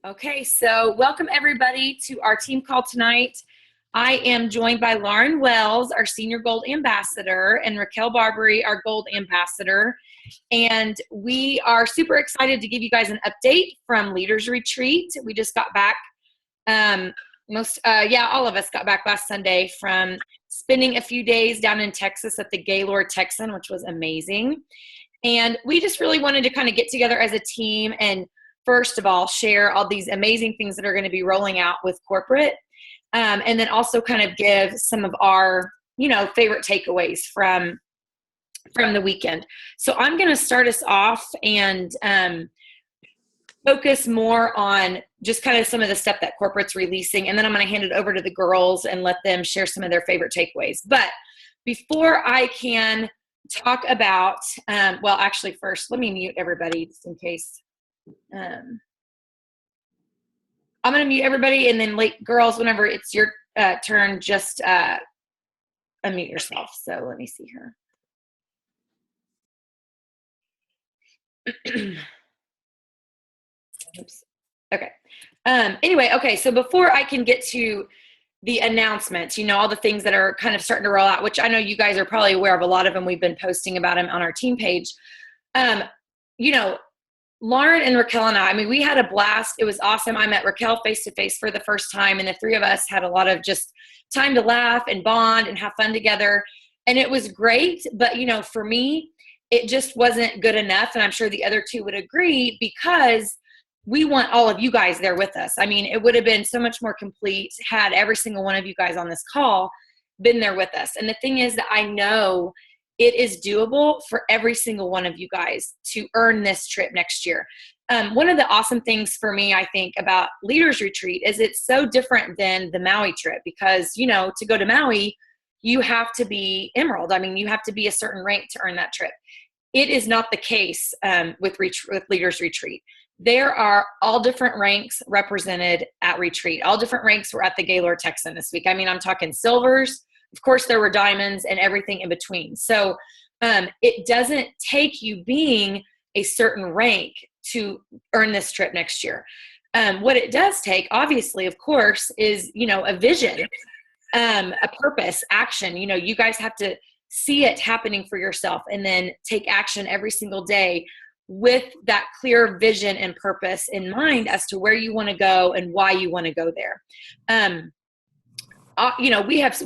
Okay, so welcome everybody to our team call tonight. I am joined by Lauren Wells, our Senior Gold Ambassador, and Raquel Barbary, our Gold Ambassador. And we are super excited to give you guys an update from Leaders Retreat. We just got back, all of us got back last Sunday from spending a few days down in Texas at the Gaylord Texan, which was amazing. And we just really wanted to kind of get together as a team and first of all, share all these amazing things that are going to be rolling out with corporate. And then also kind of give some of our, favorite takeaways from the weekend. So I'm going to start us off and focus more on just kind of some of the stuff that corporate's releasing. And then I'm going to hand it over to the girls and let them share some of their favorite takeaways. But before I can talk about, first, let me mute everybody just in case. I'm going to mute everybody, and then girls, whenever it's your turn, just unmute yourself. So let me see here. Oops. Okay. Okay. So before I can get to the announcements, all the things that are kind of starting to roll out, which I know you guys are probably aware of a lot of them. We've been posting about them on our team page. Lauren and Raquel and I we had a blast. It was awesome. I met Raquel face-to-face for the first time, and the three of us had a lot of just time to laugh and bond and have fun together. And it was great. But, for me, it just wasn't good enough. And I'm sure the other two would agree, because we want all of you guys there with us. It would have been so much more complete had every single one of you guys on this call been there with us. And the thing is that I know it is doable for every single one of you guys to earn this trip next year. One of the awesome things for me, I think, about Leaders Retreat is it's so different than the Maui trip, because, to go to Maui, you have to be Emerald. You have to be a certain rank to earn that trip. It is not the case with Leaders Retreat. There are all different ranks represented at Retreat. All different ranks were at the Gaylord Texan this week. I'm talking silvers. Of course, there were diamonds and everything in between. So it doesn't take you being a certain rank to earn this trip next year. What it does take, obviously, of course, is, a vision, a purpose, action. You guys have to see it happening for yourself and then take action every single day with that clear vision and purpose in mind as to where you want to go and why you want to go there.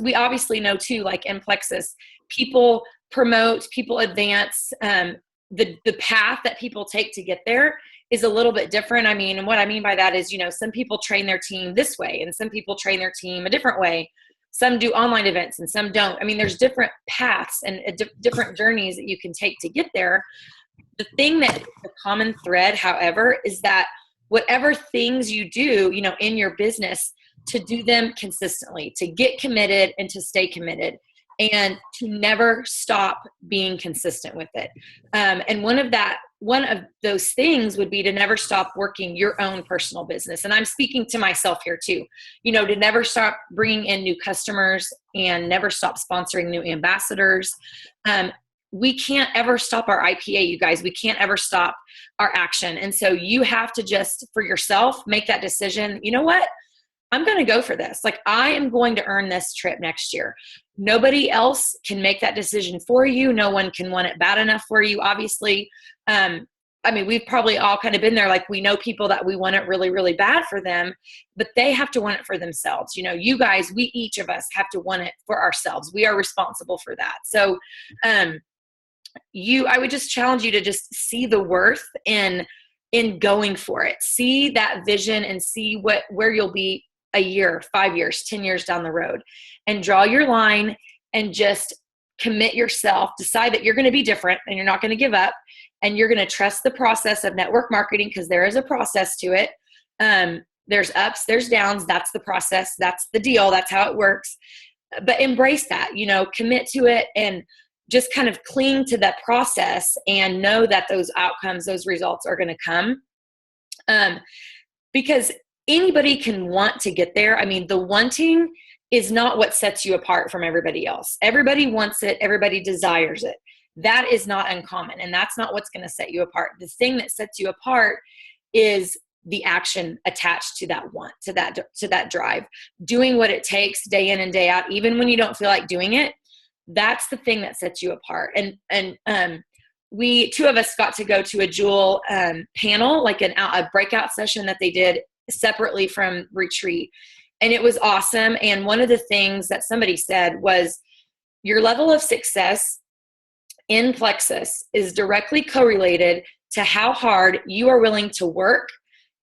We obviously know too, like in Plexus, people promote, people advance, the path that people take to get there is a little bit different. And what I mean by that is, some people train their team this way and some people train their team a different way. Some do online events and some don't. There's different paths and different journeys that you can take to get there. The thing that the common thread, however, is that whatever things you do, in your business, to do them consistently, to get committed and to stay committed, and to never stop being consistent with it. And one of those things would be to never stop working your own personal business. And I'm speaking to myself here too, to never stop bringing in new customers and never stop sponsoring new ambassadors. We can't ever stop our IPA, you guys. We can't ever stop our action. And so you have to just, for yourself, make that decision. You know what? I'm going to go for this. I am going to earn this trip next year. Nobody else can make that decision for you. No one can want it bad enough for you, obviously. We've probably all kind of been there. We know people that we want it really, really bad for them, but they have to want it for themselves. You guys, each of us have to want it for ourselves. We are responsible for that. So, I would just challenge you to just see the worth in going for it. See that vision and see where you'll be a year, 5 years, 10 years down the road, and draw your line and just commit yourself. Decide that you're going to be different and you're not going to give up, and you're going to trust the process of network marketing, because there is a process to it. There's ups, there's downs. That's the process. That's the deal. That's how it works. But embrace that, commit to it and just kind of cling to that process and know that those outcomes, those results are going to come. Because anybody can want to get there. The wanting is not what sets you apart from everybody else. Everybody wants it. Everybody desires it. That is not uncommon, and that's not what's going to set you apart. The thing that sets you apart is the action attached to that want, to that drive, doing what it takes day in and day out, even when you don't feel like doing it. That's the thing that sets you apart. And we, two of us got to go to a Jewel panel, like a breakout session that they did separately from retreat. And it was awesome. And one of the things that somebody said was, your level of success in Plexus is directly correlated to how hard you are willing to work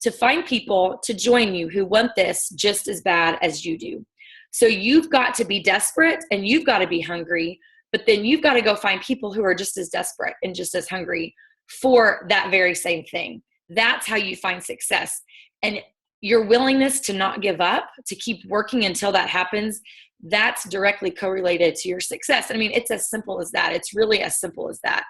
to find people to join you who want this just as bad as you do. So you've got to be desperate and you've got to be hungry, but then you've got to go find people who are just as desperate and just as hungry for that very same thing. That's how you find success. And your willingness to not give up, to keep working until that happens, that's directly correlated to your success. I mean, it's as simple as that. It's really as simple as that.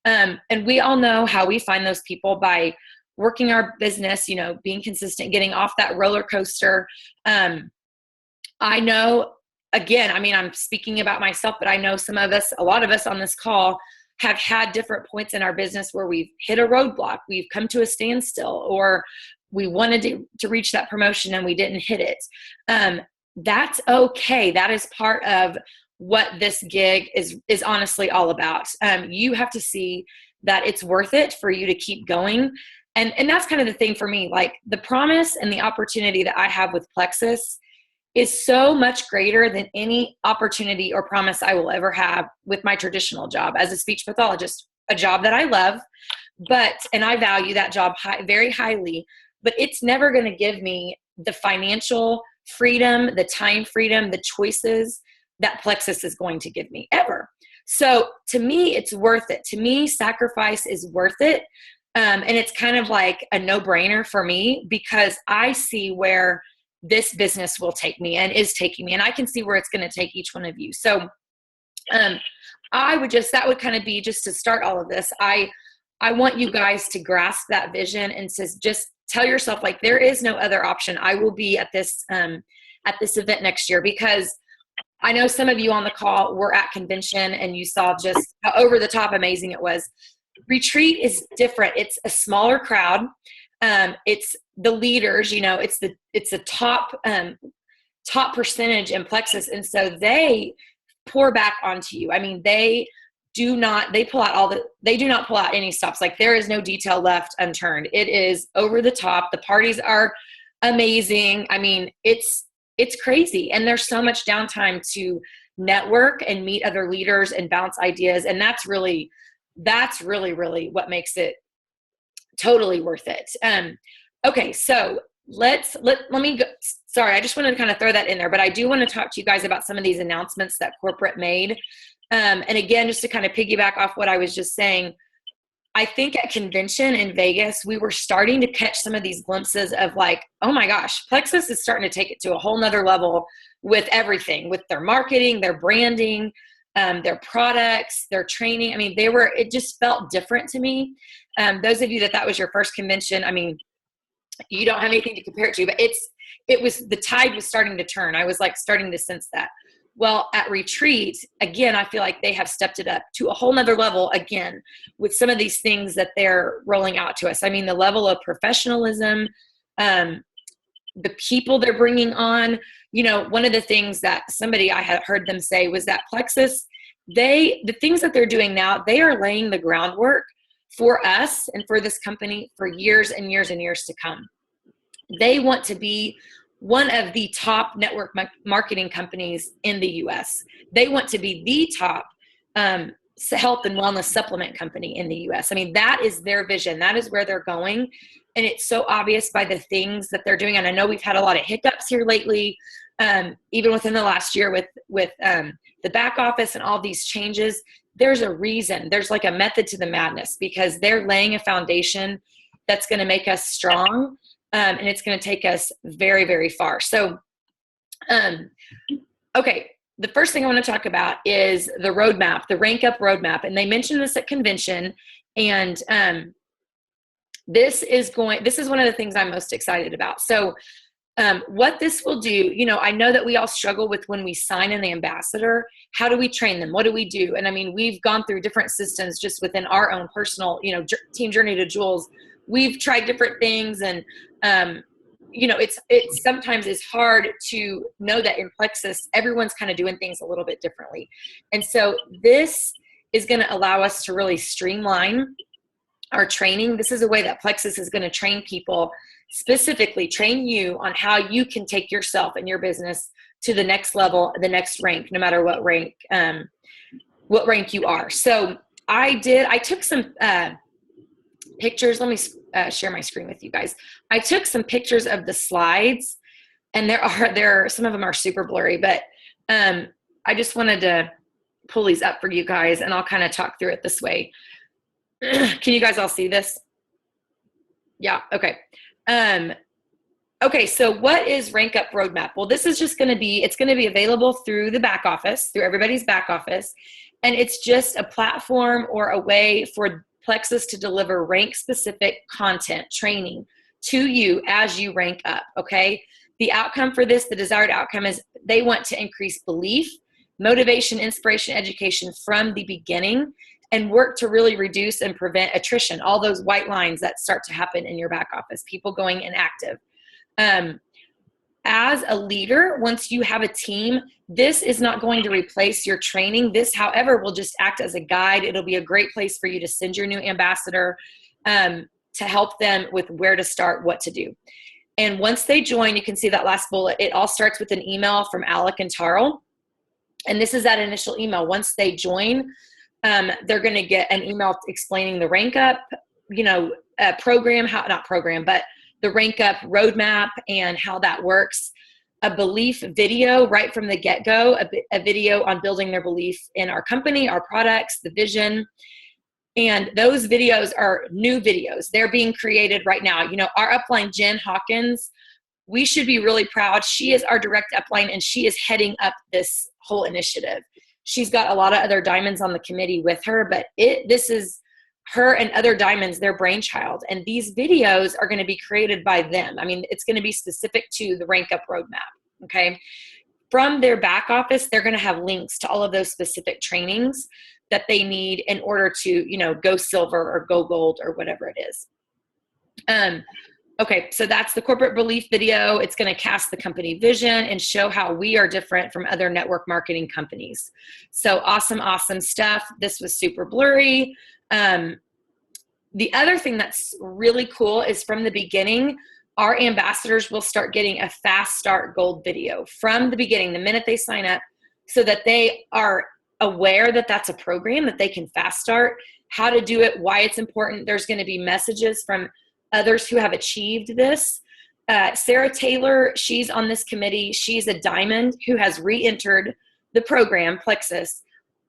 And we all know how we find those people by working our business, being consistent, getting off that roller coaster. I know, again, I mean, I'm speaking about myself, but I know a lot of us on this call have had different points in our business where we've hit a roadblock, we've come to a standstill, or we wanted to reach that promotion and we didn't hit it. That's okay. That is part of what this gig is honestly all about. You have to see that it's worth it for you to keep going. And that's kind of the thing for me, like the promise and the opportunity that I have with Plexus is so much greater than any opportunity or promise I will ever have with my traditional job as a speech pathologist, a job that I love, and I value that job very highly, but it's never going to give me the financial freedom, the time freedom, the choices that Plexus is going to give me ever. So to me, it's worth it. To me, sacrifice is worth it. And it's kind of like a no-brainer for me because I see where this business will take me and is taking me, and I can see where it's going to take each one of you. So that would kind of be just to start all of this. I want you guys to grasp that vision and to just tell yourself, like, there is no other option. I will be at this event next year, because I know some of you on the call were at convention and you saw just how over the top amazing it was. Retreat is different. It's a smaller crowd. It's the leaders, it's the top percentage in Plexus. And so they pour back onto you. I mean, they do not pull out any stops. Like, there is no detail left unturned. It is over the top. The parties are amazing. I mean, it's crazy. And there's so much downtime to network and meet other leaders and bounce ideas. And that's really, really what makes it totally worth it. Okay. So let me go. Sorry. I just wanted to kind of throw that in there, but I do want to talk to you guys about some of these announcements that corporate made. And again, just to kind of piggyback off what I was just saying, I think at convention in Vegas, we were starting to catch some of these glimpses of like, oh my gosh, Plexus is starting to take it to a whole nother level with everything, with their marketing, their branding, their products, their training. I mean, it just felt different to me. Those of you that was your first convention, I mean, you don't have anything to compare it to, but the tide was starting to turn. I was like starting to sense that. Well, at Retreat, again, I feel like they have stepped it up to a whole nother level again with some of these things that they're rolling out to us. I mean, the level of professionalism, the people they're bringing on. One of the things that I had heard them say was that Plexus, the things that they're doing now, they are laying the groundwork for us and for this company for years and years and years to come. They want to be one of the top network marketing companies in the US. They want to be the top health and wellness supplement company in the US. I mean, that is their vision. That is where they're going. And it's so obvious by the things that they're doing. And I know we've had a lot of hiccups here lately, even within the last year with the back office and all these changes. There's a reason. There's like a method to the madness, because they're laying a foundation that's going to make us strong. And it's going to take us very, very far. So, okay. The first thing I want to talk about is the roadmap, the Rank Up roadmap. And they mentioned this at convention. And this is one of the things I'm most excited about. So what this will do, I know that we all struggle with when we sign an ambassador. How do we train them? What do we do? And I mean, we've gone through different systems just within our own personal, team journey to Jewels. We've tried different things, and It sometimes is hard to know that in Plexus, everyone's kind of doing things a little bit differently. And so this is going to allow us to really streamline our training. This is a way that Plexus is going to train people, specifically train you on how you can take yourself and your business to the next level, the next rank, no matter what rank you are. So I took some pictures. Let me share my screen with you guys. I took some pictures of the slides, and there some of them are super blurry, but I just wanted to pull these up for you guys, and I'll kind of talk through it this way. Can you guys all see this? Yeah, okay. Okay, so what is Rank Up Roadmap? Well, this is just it's going to be available through the back office, through everybody's back office, and it's just a platform or a way for Plexus to deliver rank-specific content training to you as you rank up, okay? The outcome for this, the desired outcome, is they want to increase belief, motivation, inspiration, education from the beginning, and work to really reduce and prevent attrition, all those white lines that start to happen in your back office, people going inactive. As a leader, once you have a team, this is not going to replace your training. This, however, will just act as a guide. It'll be a great place for you to send your new ambassador to help them with where to start, what to do. And once they join, you can see that last bullet. It all starts with an email from Alec and Tarl. And this is that initial email. Once they join, they're going to get an email explaining the Rank Up, program, but the Rank Up roadmap and how that works. A belief video right from the get-go, a video on building their belief in our company, our products, the vision. And those videos are new videos. They're being created right now. Our upline, Jen Hawkins, we should be really proud. She is our direct upline, and she is heading up this whole initiative. She's got a lot of other diamonds on the committee with her, but this is her and other diamonds, their brainchild. And these videos are going to be created by them. I mean, it's going to be specific to the Rank Up roadmap, okay? From their back office, they're going to have links to all of those specific trainings that they need in order to, go silver or go gold or whatever it is. Okay, so that's the corporate belief video. It's going to cast the company vision and show how we are different from other network marketing companies. So awesome, awesome stuff. This was super blurry. The other thing that's really cool is from the beginning, our ambassadors will start getting a fast start gold video from the beginning, the minute they sign up, so that they are aware that that's a program that they can fast start, how to do it, why it's important. There's going to be messages from others who have achieved this. Sarah Taylor, she's on this committee. She's a diamond who has re-entered the program, Plexus.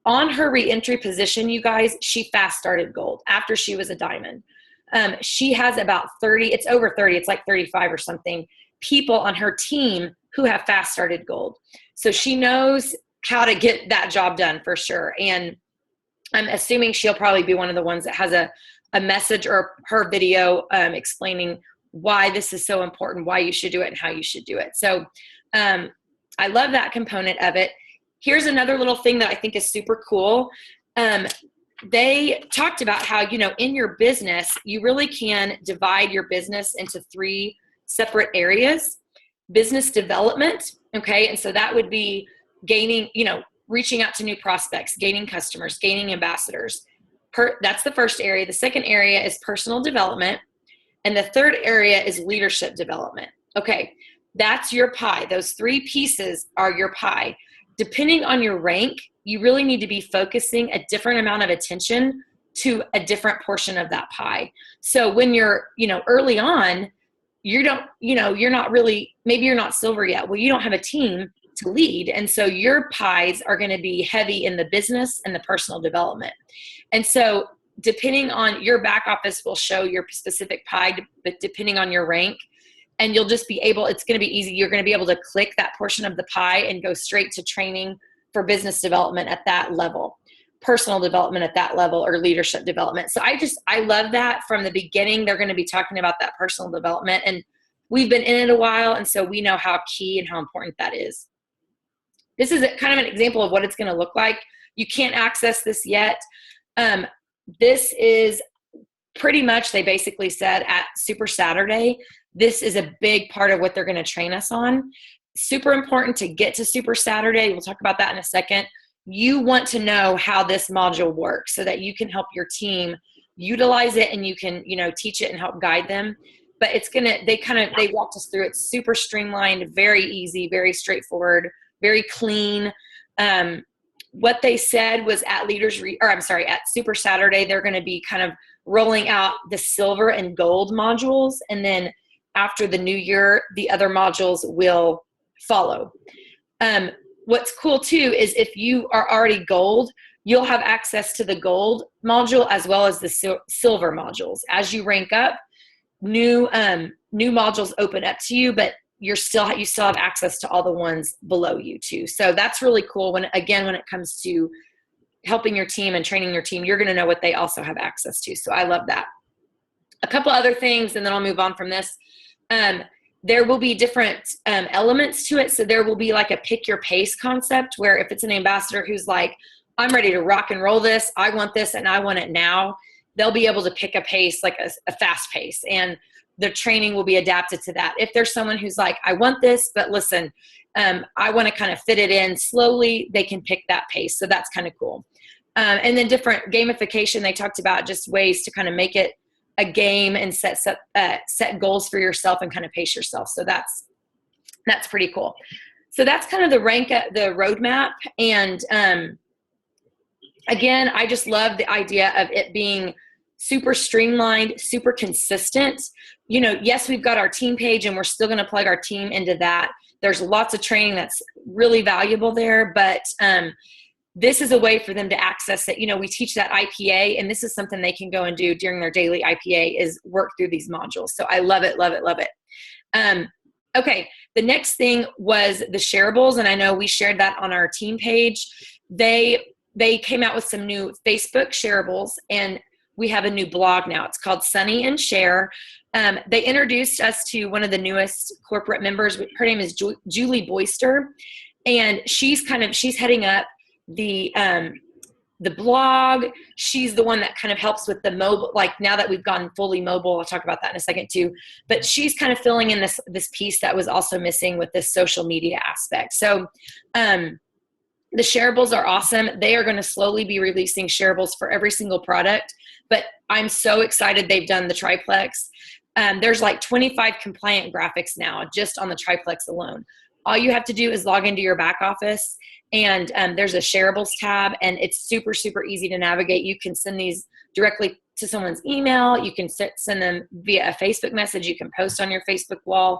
On her re-entry position, you guys, she fast started gold after she was a diamond. She has about 30, it's over 30, it's like 35 or something, people on her team who have fast started gold. So she knows how to get that job done for sure. And I'm assuming she'll probably be one of the ones that has a message or her video explaining why this is so important, why you should do it, and how you should do it. So I love that component of it. Here's another little thing that I think is super cool. They talked about how, in your business, you really can divide your business into 3 separate areas. Business development, okay? And so that would be gaining, reaching out to new prospects, gaining customers, gaining ambassadors. That's the first area. The second area is personal development. And the third area is leadership development. Okay, that's your pie. Those 3 pieces are your pie. Depending on your rank, you really need to be focusing a different amount of attention to a different portion of that pie. So when you're, early on, you're not really, maybe you're not silver yet. Well, you don't have a team to lead. And so your pies are going to be heavy in the business and the personal development. And so depending on your back office will show your specific pie, but depending on your rank, and you'll just be able, it's going to be easy. You're going to be able to click that portion of the pie and go straight to training for business development at that level, personal development at that level, or leadership development. So I love that from the beginning. They're going to be talking about that personal development, and we've been in it a while. And so we know how key and how important that is. This is kind of an example of what it's going to look like. You can't access this yet. This is pretty much, they basically said at Super Saturday, this is a big part of what they're going to train us on. Super important to get to Super Saturday. We'll talk about that in a second. You want to know how this module works so that you can help your team utilize it, and you can, teach it and help guide them. But they walked us through it. Super streamlined, very easy, very straightforward, very clean. What they said was at Super Saturday, they're going to be kind of rolling out the silver and gold modules. And then after the new year, the other modules will follow. What's cool too is if you are already gold, you'll have access to the gold module as well as the silver modules. As you rank up, new modules open up to you, but you still have access to all the ones below you too. So that's really cool when it comes to helping your team and training your team, you're going to know what they also have access to. So I love that. A couple other things, and then I'll move on from this. There will be different elements to it. So there will be like a pick your pace concept, where if it's an ambassador who's like, I'm ready to rock and roll this, I want this and I want it now, they'll be able to pick a pace, like a fast pace, and the training will be adapted to that. If there's someone who's like, I want this, but listen, I want to kind of fit it in slowly, they can pick that pace. So that's kind of cool. And then different gamification, they talked about just ways to kind of make it a game and set goals for yourself and kind of pace yourself. So that's pretty cool. So that's kind of the roadmap. And again, I just love the idea of it being super streamlined, super consistent. Yes, we've got our team page and we're still going to plug our team into that. There's lots of training that's really valuable there, but this is a way for them to access it. We teach that IPA, and this is something they can go and do during their daily IPA, is work through these modules. So I love it, love it, love it. Okay, the next thing was the shareables, and I know we shared that on our team page. They came out with some new Facebook shareables, and we have a new blog now. It's called Sunny and Share. They introduced us to one of the newest corporate members. Her name is Julie Boyster, and she's heading up the blog. She's the one that kind of helps with the mobile, like now that we've gone fully mobile, I'll talk about that in a second too, but she's kind of filling in this piece that was also missing with this social media aspect. So the shareables are awesome. They are going to slowly be releasing shareables for every single product, but I'm so excited they've done the triplex. There's like 25 compliant graphics now just on the triplex alone. All you have to do is log into your back office, and there's a shareables tab, and it's super, super easy to navigate. You can send these directly to someone's email. You can send them via a Facebook message. You can post on your Facebook wall.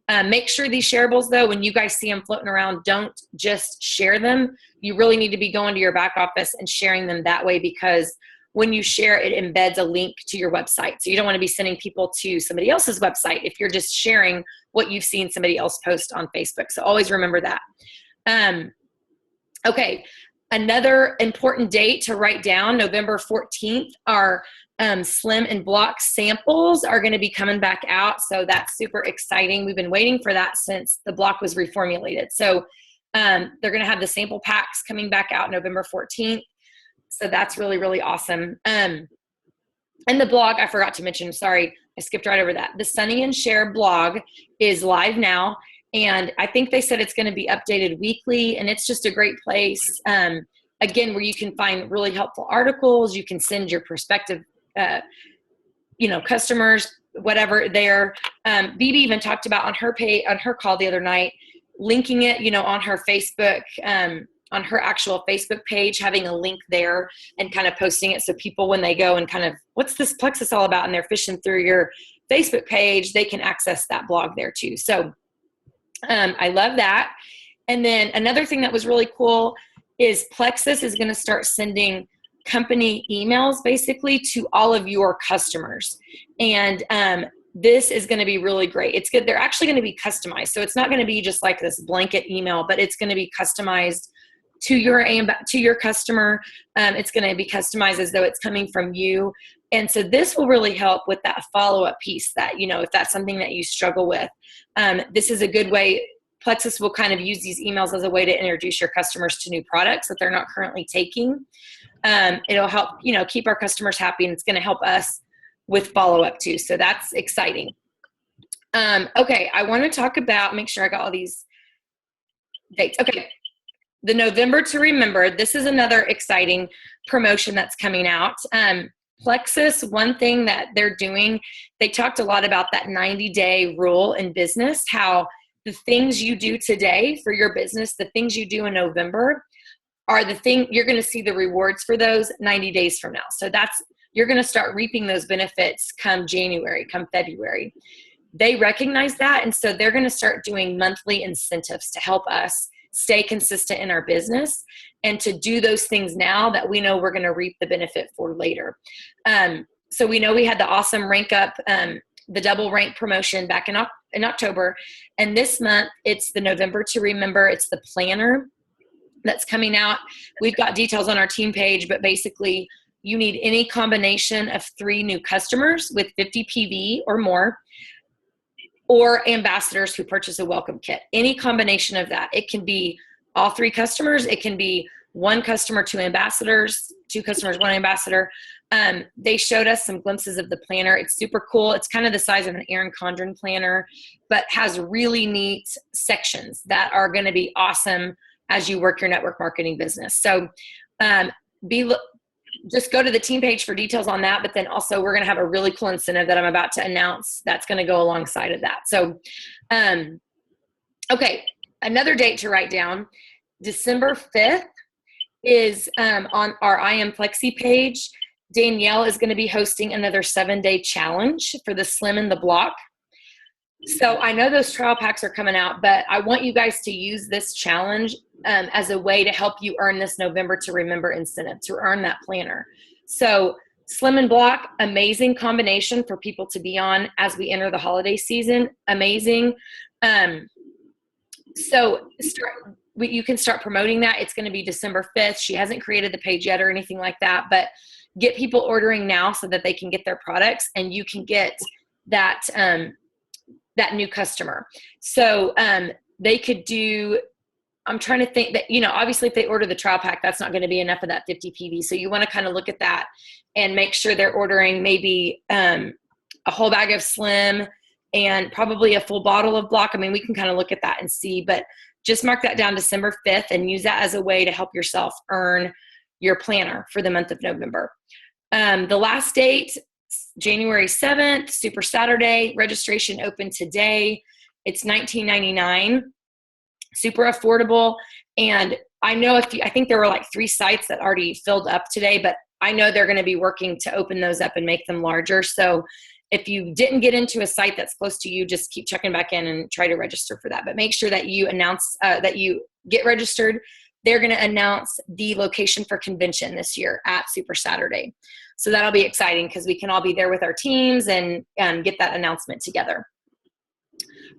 Make sure these shareables, though, when you guys see them floating around, don't just share them. You really need to be going to your back office and sharing them that way, because when you share, it embeds a link to your website. So you don't want to be sending people to somebody else's website if you're just sharing what you've seen somebody else post on Facebook. So always remember that. Okay, another important date to write down, November 14th, our Slim and Block samples are going to be coming back out. So that's super exciting. We've been waiting for that since the block was reformulated. So they're going to have the sample packs coming back out November 14th. So that's really, really awesome. And the blog, I forgot to mention, sorry, I skipped right over that. The Sunny and Share blog is live now. And I think they said it's going to be updated weekly, and it's just a great place, again, where you can find really helpful articles. You can send your prospective, customers, whatever there. Bibi even talked about on her call the other night, linking it, on her Facebook, on her actual Facebook page, having a link there and kind of posting it. So people, when they go and kind of, what's this Plexus all about? And they're fishing through your Facebook page, they can access that blog there too. So I love that. And then another thing that was really cool is Plexus is going to start sending company emails basically to all of your customers. And this is going to be really great. It's good. They're actually going to be customized. So it's not going to be just like this blanket email, but it's going to be customized to your customer. It's going to be customized as though it's coming from you. And so this will really help with that follow-up piece that, if that's something that you struggle with, this is a good way. Plexus will kind of use these emails as a way to introduce your customers to new products that they're not currently taking. It'll help, keep our customers happy, and it's going to help us with follow-up too. So that's exciting. Okay, I want to talk about, make sure I got all these dates. Okay, the November to Remember. This is another exciting promotion that's coming out. Plexus, one thing that they're doing, they talked a lot about that 90-day rule in business, how the things you do today for your business, the things you do in November are the thing you're going to see the rewards for those 90 days from now. So you're going to start reaping those benefits come January, come February. They recognize that. And so they're going to start doing monthly incentives to help us stay consistent in our business and to do those things now that we know we're going to reap the benefit for later. So we know we had the awesome rank up, the double rank promotion back in October. And this month it's the November to Remember. It's the planner that's coming out. We've got details on our team page, but basically you need any combination of 3 new customers with 50 PV or more, or ambassadors who purchase a welcome kit. Any combination of that. It can be all 3 customers. It can be 1 customer, 2 ambassadors, 2 customers, 1 ambassador. They showed us some glimpses of the planner. It's super cool. It's kind of the size of an Erin Condren planner, but has really neat sections that are going to be awesome as you work your network marketing business. So just go to the team page for details on that. But then also we're going to have a really cool incentive that I'm about to announce that's going to go alongside of that. So, okay. Another date to write down, December 5th is on our I Am Plexi page. Danielle is going to be hosting another 7-day challenge for the Slim and the Block. So I know those trial packs are coming out, but I want you guys to use this challenge as a way to help you earn this November to Remember incentive, to earn that planner. So Slim and Block, amazing combination for people to be on as we enter the holiday season. Amazing. You can start promoting that. It's going to be December 5th. She hasn't created the page yet or anything like that, but get people ordering now so that they can get their products and you can get that new customer. So they could do, I'm trying to think that, obviously if they order the trial pack, that's not going to be enough of that 50 PV. So you want to kind of look at that and make sure they're ordering maybe a whole bag of Slim and probably a full bottle of Block. I mean, we can kind of look at that and see, but just mark that down December 5th and use that as a way to help yourself earn your planner for the month of November. The last date, January 7th, Super Saturday, registration open today. It's $19.99, super affordable. And I know I think there were like 3 sites that already filled up today, but I know they're going to be working to open those up and make them larger. So if you didn't get into a site that's close to you, just keep checking back in and try to register for that. But make sure that you announce that you get registered. They're going to announce the location for convention this year at Super Saturday. So that'll be exciting because we can all be there with our teams and get that announcement together.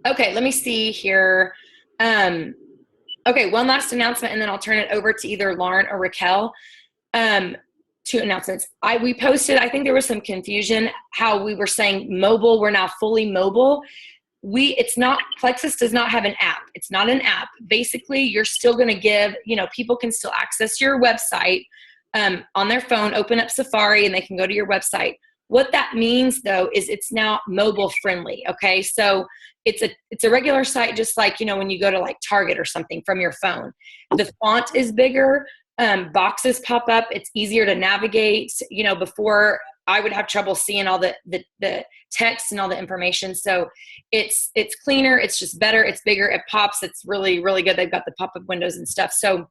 Okay, let me see here. Okay, one last announcement, and then I'll turn it over to either Lauren or Raquel. 2 announcements. We posted, I think there was some confusion how we were saying mobile. We're now fully mobile. Plexus does not have an app. It's not an app. Basically, you're still going to give, people can still access your website on their phone, open up Safari, and they can go to your website. What that means, though, is it's now mobile friendly. Okay, so it's a regular site, just like when you go to like Target or something from your phone. The font is bigger. Boxes pop up. It's easier to navigate. Before I would have trouble seeing all the text and all the information. So it's cleaner. It's just better. It's bigger. It pops. It's really, really good. They've got the pop-up windows and stuff. So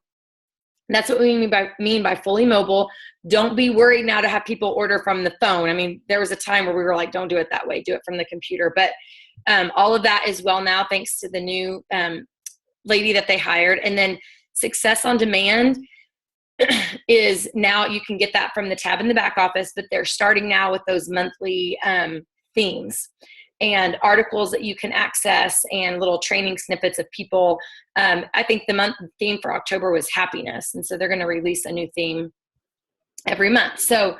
that's what we mean by fully mobile. Don't be worried now to have people order from the phone. I mean, there was a time where we were like, don't do it that way. Do it from the computer. But all of that is well now, thanks to the new lady that they hired. And then Success on Demand is now you can get that from the tab in the back office, but they're starting now with those monthly themes and articles that you can access and little training snippets of people. I think the month theme for October was happiness. And so they're going to release a new theme every month. So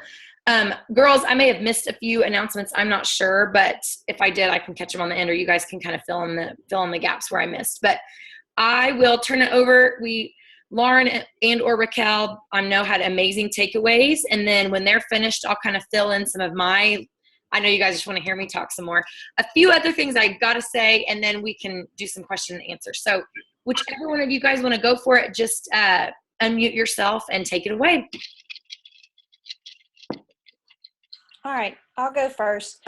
girls, I may have missed a few announcements. I'm not sure, but if I did, I can catch them on the end, or you guys can kind of fill in the gaps where I missed. But I will turn it over. Lauren and or Raquel, I know, had amazing takeaways. And then when they're finished, I'll kind of fill in some of my I know you guys just want to hear me talk some more. A few other things I got to say, and then we can do some question and answer. So whichever one of you guys want to go for it, just unmute yourself and take it away. All right, I'll go first.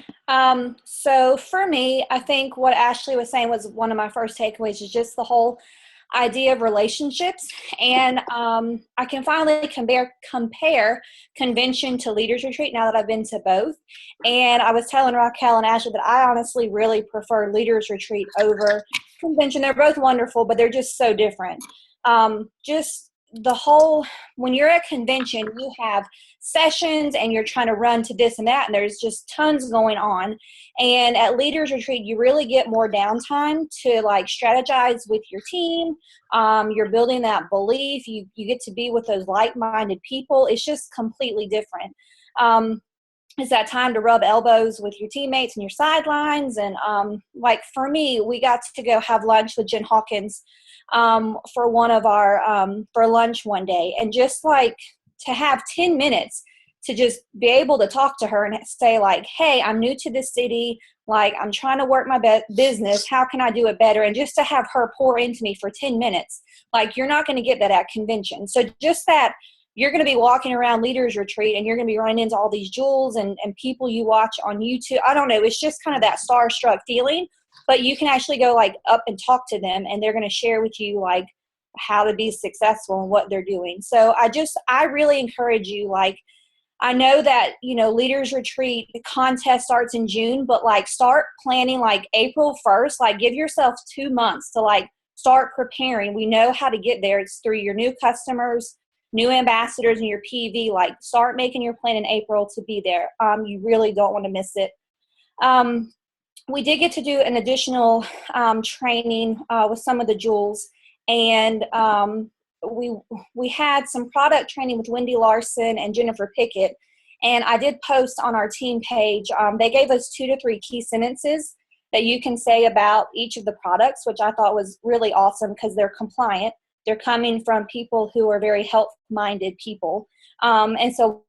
So for me, I think what Ashley was saying was one of my first takeaways is just the whole idea of relationships. And I can finally compare convention to leaders retreat now that I've been to both. And I was telling Raquel and Ashley that I honestly really prefer leaders retreat over convention. They're both wonderful, but they're just so different. Just the whole, when you're at convention, you have sessions and you're trying to run to this and that, and there's just tons going on. And at leaders retreat, you really get more downtime to like strategize with your team. You're building that belief. You get to be with those like-minded people. It's just completely different. It's that time to rub elbows with your teammates and your sidelines. And like for me, we got to go have lunch with Jen Hawkins for one of our for lunch one day, and just like to have 10 minutes to just be able to talk to her and say like, hey, I'm new to this city, like I'm trying to work my business, how can I do it better? And just to have her pour into me for 10 minutes, like you're not going to get that at convention. So just that you're going to be walking around leaders retreat and you're going to be running into all these jewels and people you watch on YouTube. I don't know, it's just kind of that starstruck feeling, but you can actually go like up and talk to them and they're going to share with you like how to be successful and what they're doing. So I really encourage you, like, I know that, you know, leaders retreat, the contest starts in June, but like start planning like April 1st, like give yourself 2 months to like start preparing. We know how to get there. It's through your new customers, new ambassadors, and your PV. Like start making your plan in April to be there. You really don't want to miss it. We did get to do an additional training with some of the jewels, and we had some product training with Wendy Larson and Jennifer Pickett, and I did post on our team page. They gave us 2 to 3 key sentences that you can say about each of the products, which I thought was really awesome because they're compliant. They're coming from people who are very health-minded people, and so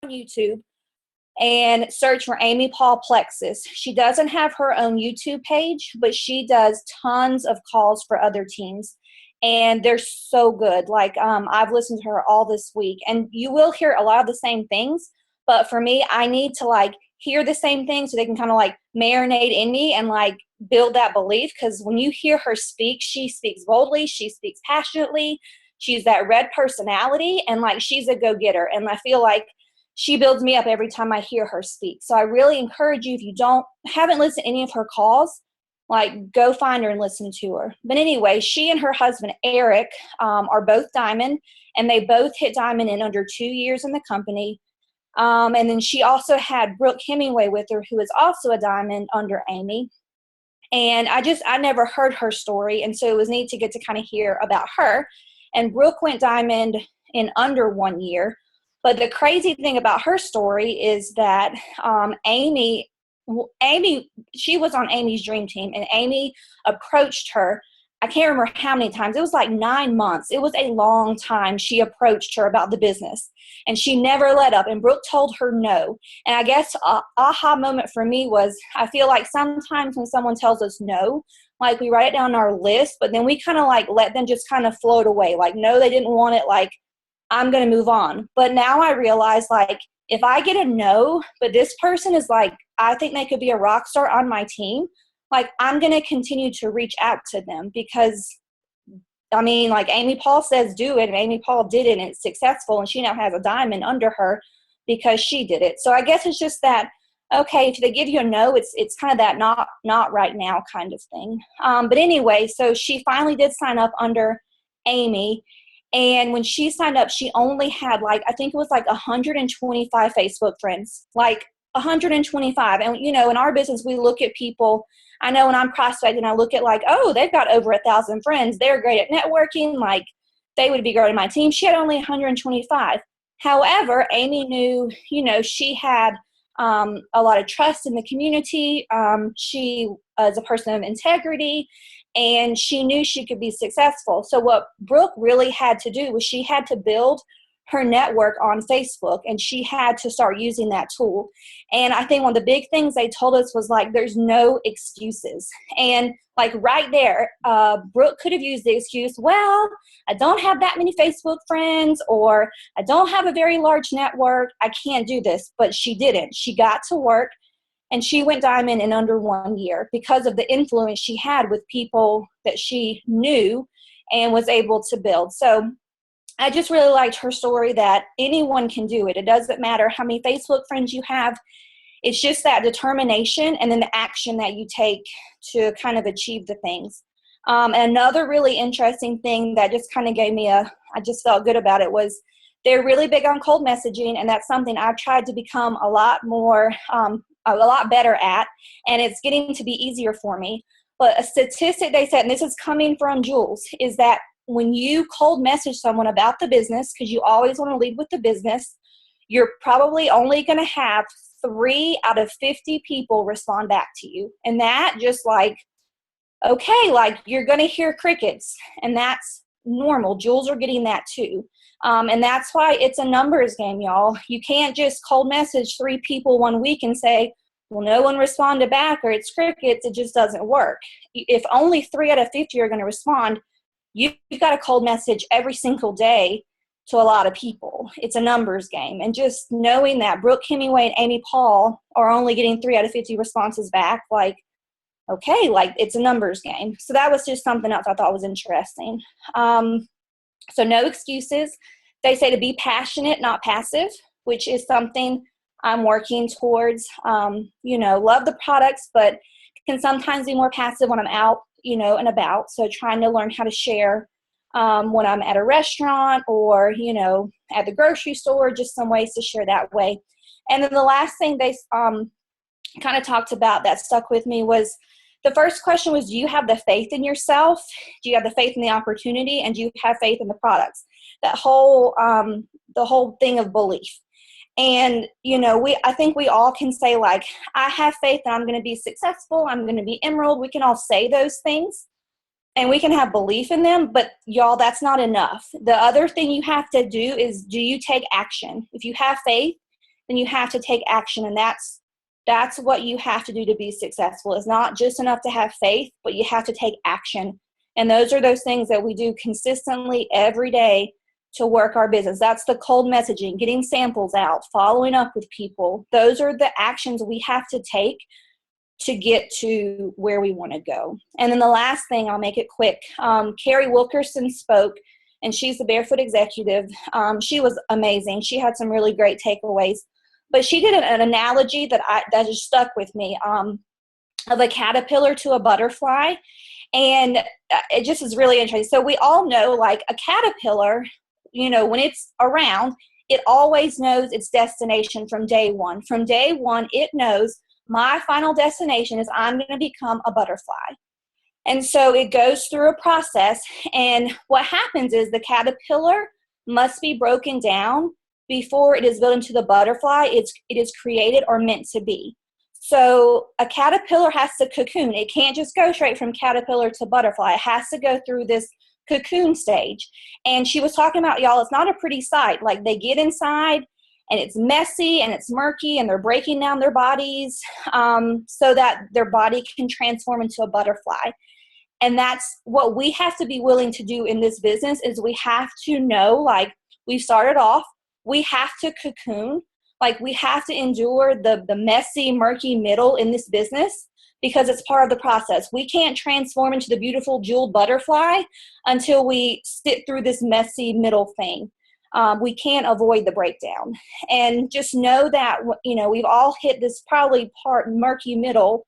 on YouTube and search for Amy Paul Plexus. She doesn't have her own YouTube page, but she does tons of calls for other teams. And they're so good. Like I've listened to her all this week, and you will hear a lot of the same things. But for me, I need to like hear the same thing so they can kind of like marinate in me and like build that belief. Because when you hear her speak, she speaks boldly, she speaks passionately. She's that red personality, and like she's a go-getter. And I feel like she builds me up every time I hear her speak. So I really encourage you, if you haven't listened to any of her calls, like go find her and listen to her. But anyway, she and her husband, Eric, are both diamond, and they both hit diamond in under 2 years in the company. And then she also had Brooke Hemingway with her, who is also a diamond under Amy. And I never heard her story. And so it was neat to get to kind of hear about her. And Brooke went diamond in under 1 year. But the crazy thing about her story is that Amy, she was on Amy's dream team, and Amy approached her. I can't remember how many times. It was like 9 months. It was a long time she approached her about the business, and she never let up. And Brooke told her no. And I guess aha moment for me was, I feel like sometimes when someone tells us no, like we write it down on our list, but then we kind of like let them just kind of float away. Like, no, they didn't want it. Like, I'm going to move on. But now I realize, like, if I get a no, but this person is like, I think they could be a rock star on my team, like, I'm going to continue to reach out to them because, I mean, like Amy Paul says, do it. And Amy Paul did it, and it's successful. And she now has a diamond under her because she did it. So I guess it's just that, okay, if they give you a no, it's kind of that not right now kind of thing. But anyway, so she finally did sign up under Amy. And when she signed up, she only had like, I think it was like 125 Facebook friends, like 125. And, in our business, we look at people. I know when I'm prospecting, I look at like, oh, they've got over 1,000 friends. They're great at networking. Like, they would be great in my team. She had only 125. However, Amy knew, she had a lot of trust in the community. She is a person of integrity, and she knew she could be successful. So what Brooke really had to do was she had to build her network on Facebook, and she had to start using that tool. And I think one of the big things they told us was like, there's no excuses. And like right there, Brooke could have used the excuse, well, I don't have that many Facebook friends, or I don't have a very large network. I can't do this. But she didn't. She got to work, and she went diamond in under 1 year because of the influence she had with people that she knew and was able to build. So I just really liked her story that anyone can do it. It doesn't matter how many Facebook friends you have. It's just that determination and then the action that you take to kind of achieve the things. And another really interesting thing that just kind of gave me I just felt good about it was they're really big on cold messaging, and that's something I've tried to become a lot better at, and it's getting to be easier for me. But a statistic they said, and this is coming from Jules, is that when you cold message someone about the business, because you always want to lead with the business, you're probably only going to have 3 out of 50 people respond back to you. And that just like, okay, like you're going to hear crickets, and that's normal. Jules are getting that too. And that's why it's a numbers game, y'all. You can't just cold message 3 people 1 week and say, well, no one responded back or it's crickets. It just doesn't work. If only 3 out of 50 are going to respond, you've got a cold message every single day to a lot of people. It's a numbers game. And just knowing that Brooke Hemingway and Amy Paul are only getting 3 out of 50 responses back, like, okay, like it's a numbers game. So that was just something else I thought was interesting. So no excuses. They say to be passionate, not passive, which is something I'm working towards. Love the products, but can sometimes be more passive when I'm out, and about. So trying to learn how to share when I'm at a restaurant or, at the grocery store, just some ways to share that way. And then the last thing they kind of talked about that stuck with me was the first question was, do you have the faith in yourself? Do you have the faith in the opportunity? And do you have faith in the products? That whole, the whole thing of belief. And, I think we all can say, like, I have faith that I'm going to be successful. I'm going to be Emerald. We can all say those things and we can have belief in them, but y'all, that's not enough. The other thing you have to do is, do you take action? If you have faith, then you have to take action. And that's what you have to do to be successful. It's not just enough to have faith, but you have to take action. And those are those things that we do consistently every day to work our business. That's the cold messaging, getting samples out, following up with people. Those are the actions we have to take to get to where we want to go. And then the last thing, I'll make it quick. Carrie Wilkerson spoke, and she's the Barefoot executive. She was amazing. She had some really great takeaways. But she did an analogy that just stuck with me, of a caterpillar to a butterfly. And it just is really interesting. So we all know, like, a caterpillar, when it's around, it always knows its destination from day one. From day one, it knows my final destination is I'm going to become a butterfly. And so it goes through a process. And what happens is the caterpillar must be broken down before it is built into the butterfly it is created or meant to be. So a caterpillar has to cocoon. It can't just go straight from caterpillar to butterfly. It has to go through this cocoon stage. And she was talking about, y'all, it's not a pretty sight. Like, they get inside and it's messy and it's murky and they're breaking down their bodies so that their body can transform into a butterfly. And that's what we have to be willing to do in this business, is we have to know, like, we started off, we have to cocoon. Like, we have to endure the messy, murky middle in this business because it's part of the process. We can't transform into the beautiful jeweled butterfly until we sit through this messy middle thing. We can't avoid the breakdown. And just know that, we've all hit this probably part murky middle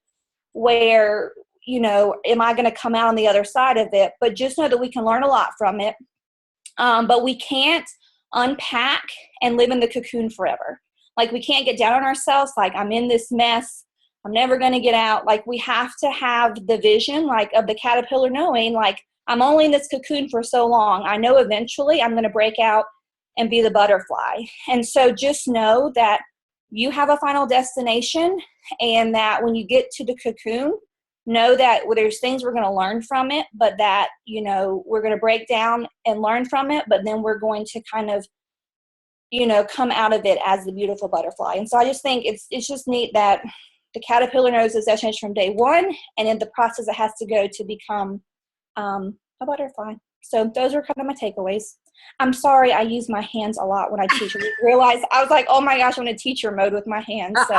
where, am I going to come out on the other side of it? But just know that we can learn a lot from it. But we can't unpack and live in the cocoon forever. Like, we can't get down on ourselves. Like, I'm in this mess. I'm never going to get out. Like, we have to have the vision, like, of the caterpillar, knowing, like, I'm only in this cocoon for so long. I know eventually I'm going to break out and be the butterfly. And so just know that you have a final destination, and that when you get to the cocoon, know that there's things we're going to learn from it, but that, you know, we're going to break down and learn from it, but then we're going to kind of, you know, come out of it as the beautiful butterfly. And so I just think it's just neat that the caterpillar knows its destination from day one, and in the process it has to go to become a butterfly. So those are kind of my takeaways. I'm sorry I use my hands a lot when I teach. I realized, I was like, oh my gosh, I'm in a teacher mode with my hands. So,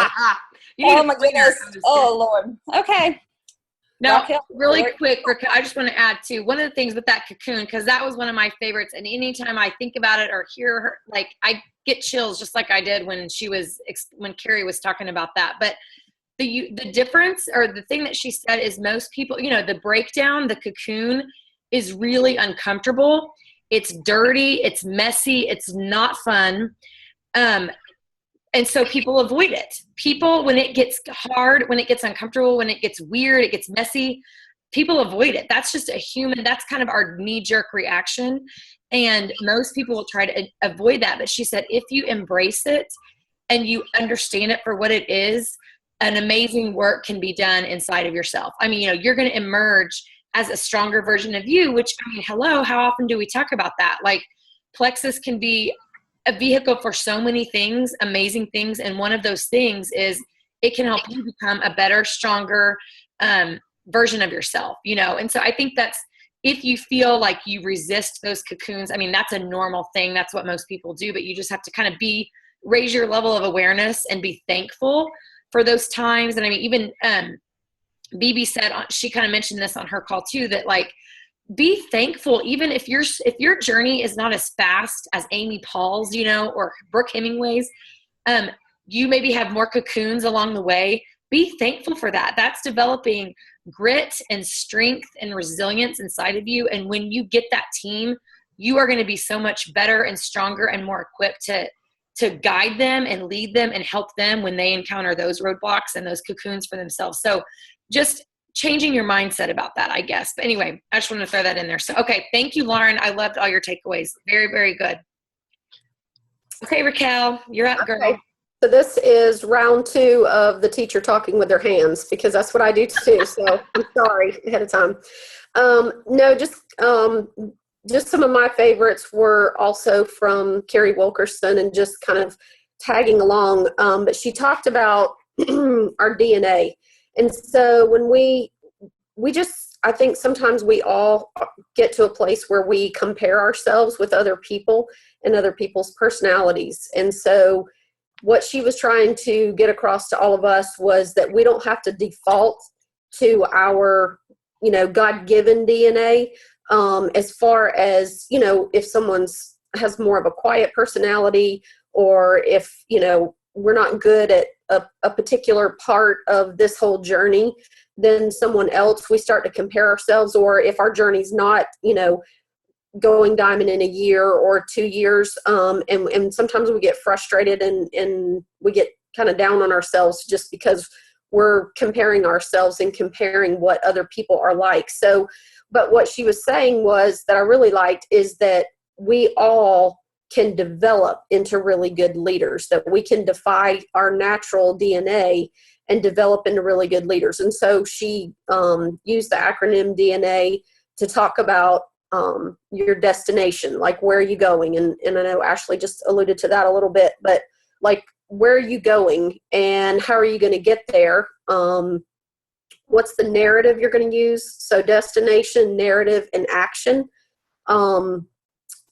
oh my goodness. Oh Lord. Okay. Now, really quick, Raquel, I just want to add too, one of the things with that cocoon, because that was one of my favorites, and anytime I think about it or hear her, like, I get chills just like I did when Carrie was talking about that. But the difference, or the thing that she said, is most people, you know, the breakdown, the cocoon is really uncomfortable. It's dirty, it's messy, it's not fun. And so people avoid it. People, when it gets hard, when it gets uncomfortable, when it gets weird, it gets messy, people avoid it. That's just that's kind of our knee-jerk reaction. And most people will try to avoid that. But she said, if you embrace it and you understand it for what it is, an amazing work can be done inside of yourself. I mean, you know, you're going to emerge as a stronger version of you, which, I mean, hello, how often do we talk about that? Like, Plexus can be a vehicle for so many things, amazing things. And one of those things is it can help you become a better, stronger version of yourself, you know? And so I think that's, if you feel like you resist those cocoons, I mean, that's a normal thing. That's what most people do, but you just have to kind of raise your level of awareness and be thankful for those times. And I mean, even BB said, she kind of mentioned this on her call too, that, like, be thankful, even if your journey is not as fast as Amy Paul's, you know, or Brooke Hemingway's, you maybe have more cocoons along the way. Be thankful for that. That's developing grit and strength and resilience inside of you. And when you get that team, you are going to be so much better and stronger and more equipped to guide them and lead them and help them when they encounter those roadblocks and those cocoons for themselves. So just changing your mindset about that, I guess. But anyway, I just want to throw that in there. So, okay. Thank you, Lauren. I loved all your takeaways. Very, very good. Okay, Raquel, you're up, girl. Okay. So this is round 2 of the teacher talking with their hands, because that's what I do too. So I'm sorry ahead of time. No, just some of my favorites were also from Carrie Wilkerson, and just kind of tagging along. But she talked about our DNA. And so when we just, I think sometimes we all get to a place where we compare ourselves with other people and other people's personalities. And so what she was trying to get across to all of us was that we don't have to default to our, you know, God-given DNA. As far as, you know, if someone's has more of a quiet personality, or if, you know, we're not good at a particular part of this whole journey, then someone else, we start to compare ourselves. Or if our journey's not, you know, going diamond in a year or 2 years, and sometimes we get frustrated and we get kind of down on ourselves just because we're comparing ourselves and comparing what other people are like. So, but what she was saying was, that I really liked, is that we all can develop into really good leaders, that we can defy our natural DNA and develop into really good leaders. And so she used the acronym DNA to talk about your destination, like, where are you going? And I know Ashley just alluded to that a little bit, but, like, where are you going and how are you going to get there? What's the narrative you're going to use? So destination, narrative, and action.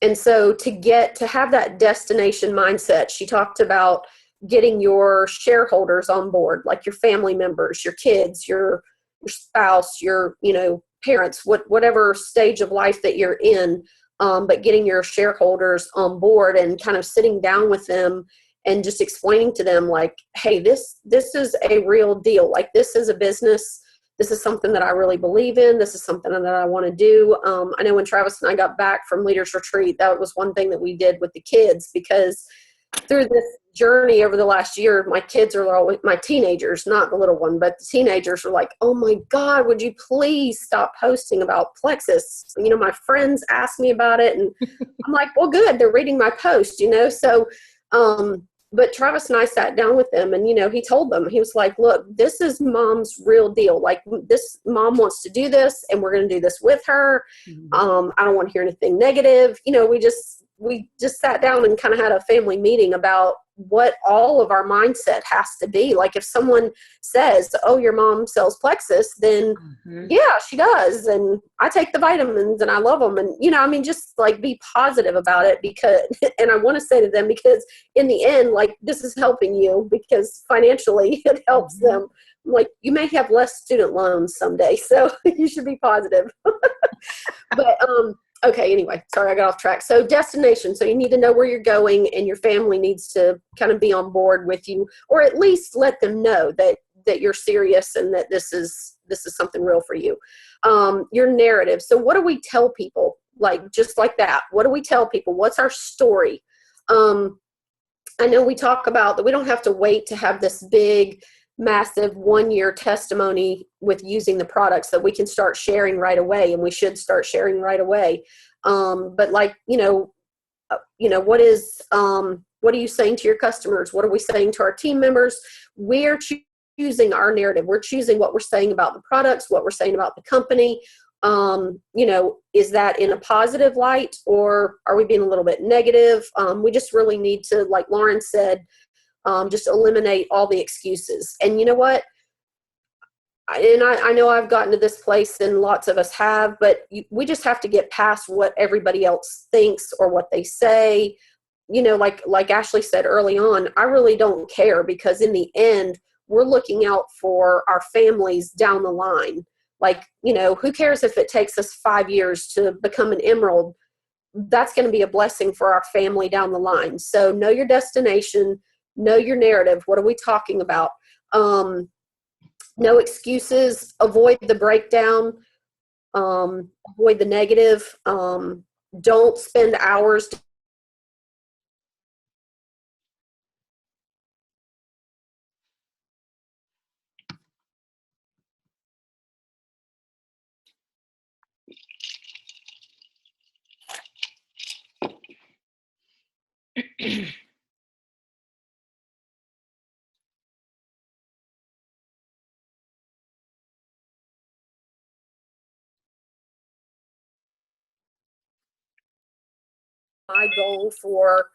And so to have that destination mindset, she talked about getting your shareholders on board, like your family members, your kids, your spouse, your, you know, parents, whatever stage of life that you're in, but getting your shareholders on board and kind of sitting down with them and just explaining to them, like, hey, this is a real deal. Like, this is a business. This is something that I really believe in. This is something that I want to do. I know when Travis and I got back from Leaders Retreat, that was one thing that we did with the kids, because through this journey over the last year, my kids are always, my teenagers, not the little one, but the teenagers are like, oh my God, would you please stop posting about Plexus? You know, my friends ask me about it, and I'm like, well, good. They're reading my post, you know? So, but Travis and I sat down with them, and, you know, he told them, he was like, look, this is mom's real deal. Like, this mom wants to do this, and we're going to do this with her. I don't want to hear anything negative. You know, we just sat down and kind of had a family meeting about what all of our mindset has to be. Like, if someone says, oh, your mom sells Plexus, then yeah, she does. And I take the vitamins and I love them. And, you know, I mean, just like be positive about it, because, and I want to say to them, because in the end, like, this is helping you, because financially it helps them. Like, you may have less student loans someday, so you should be positive. But, okay, anyway, sorry, I got off track. So destination. So you need to know where you're going, and your family needs to kind of be on board with you, or at least let them know that you're serious and that this is something real for you. Your narrative. So what do we tell people? Like, just like that. What do we tell people? What's our story? I know we talk about that we don't have to wait to have this big, massive 1-year testimony with using the products, that we can start sharing right away, and we should start sharing right away. But like, you know, what are you saying to your customers? What are we saying to our team members? We're choosing our narrative. We're choosing what we're saying about the products, what we're saying about the company. You know, is that in a positive light, or are we being a little bit negative? We just really need to, like Lauren said, just eliminate all the excuses. And you know what? I know I've gotten to this place, and lots of us have, but we just have to get past what everybody else thinks or what they say. You know, like Ashley said early on, I really don't care, because in the end, we're looking out for our families down the line. Like, you know, who cares if it takes us 5 years to become an emerald? That's going to be a blessing for our family down the line. So know your destination, know your narrative. What are we talking about? No excuses, avoid the breakdown, avoid the negative. Don't spend hours. My goal for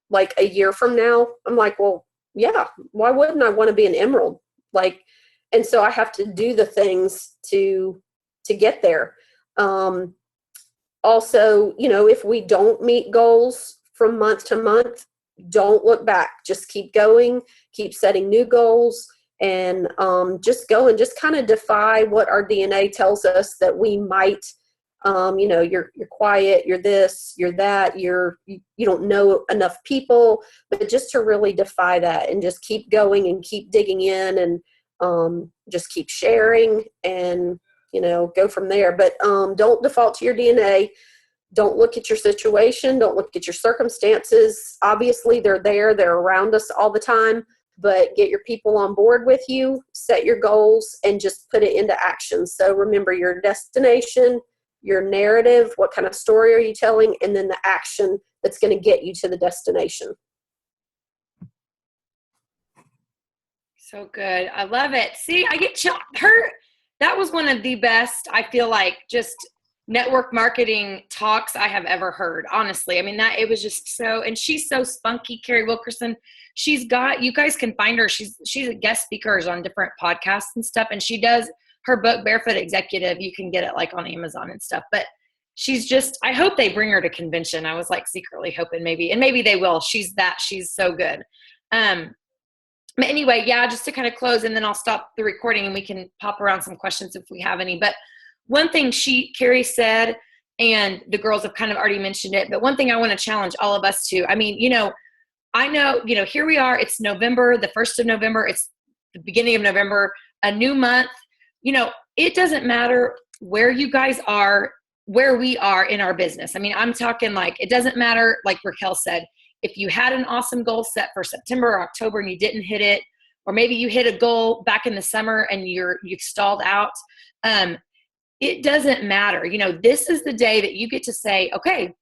like a year from now, I'm like, well, yeah, why wouldn't I want to be an emerald? Like, and so I have to do the things to get there. Also, you know, if we don't meet goals from month to month, don't look back. Just keep going, keep setting new goals, and just go and just kind of defy what our DNA tells us that we might. You know, you're quiet, you're this, you're that, you don't know enough people, but just to really defy that and just keep going and keep digging in, and just keep sharing, and, you know, go from there. But don't default to your DNA. Don't look at your situation. Don't look at your circumstances. Obviously, they're there. They're around us all the time. But get your people on board with you, set your goals, and just put it into action. So remember your destination, your narrative, what kind of story are you telling, and then the action that's going to get you to the destination. So good. I love it. See, I get chill. That was one of the best, I feel like, just network marketing talks I have ever heard, honestly. I mean, it was just so, and she's so spunky, Carrie Wilkerson. You guys can find her. She's a guest speaker on different podcasts and stuff. And she does her book, Barefoot Executive. You can get it like on Amazon and stuff, but she's just, I hope they bring her to convention. I was like secretly hoping maybe they will. She's so good. But anyway, yeah, just to kind of close, and then I'll stop the recording and we can pop around some questions if we have any. But one thing Carrie said, and the girls have kind of already mentioned it, but one thing I want to challenge all of us to, I mean, you know, I know, you know, here we are, it's November, the 1st of November, it's the beginning of November, a new month. You know, it doesn't matter where you guys are, where we are in our business. I mean, I'm talking like, it doesn't matter, like Raquel said, if you had an awesome goal set for September or October and you didn't hit it, or maybe you hit a goal back in the summer and you've stalled out, it doesn't matter. This is the day that you get to say, okay,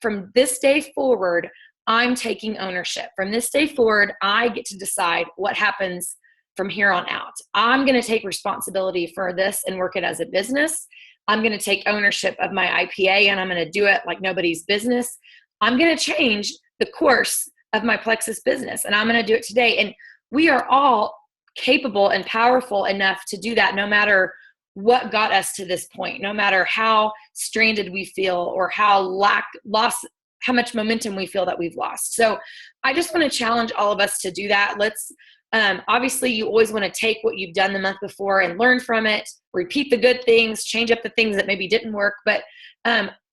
from this day forward, I'm taking ownership. From this day forward, I get to decide what happens from here on out. I'm going to take responsibility for this and work it as a business. I'm going to take ownership of my IPA and I'm going to do it like nobody's business. I'm going to change the course of my Plexus business and I'm going to do it today. And we are all capable and powerful enough to do that no matter what got us to this point, no matter how stranded we feel or how much momentum we feel that we've lost. So I just want to challenge all of us to do that. Let's obviously you always want to take what you've done the month before and learn from it, repeat the good things, change up the things that maybe didn't work. But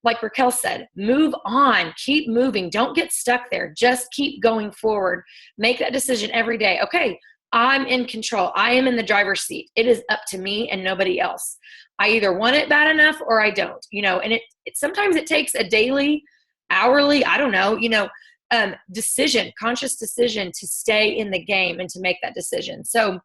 like Raquel said, move on, keep moving. Don't get stuck there. Just keep going forward. Make that decision every day. Okay, I'm in control. I am in the driver's seat. It is up to me and nobody else. I either want it bad enough or I don't, and it sometimes it takes a daily, hourly, I don't know, conscious decision to stay in the game and to make that decision. So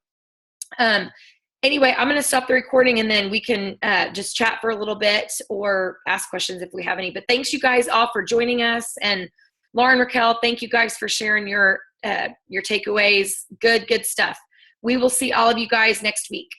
anyway, I'm going to stop the recording and then we can just chat for a little bit or ask questions if we have any. But thanks you guys all for joining us. And Lauren, Raquel, thank you guys for sharing your takeaways. Good stuff. We will see all of you guys next week.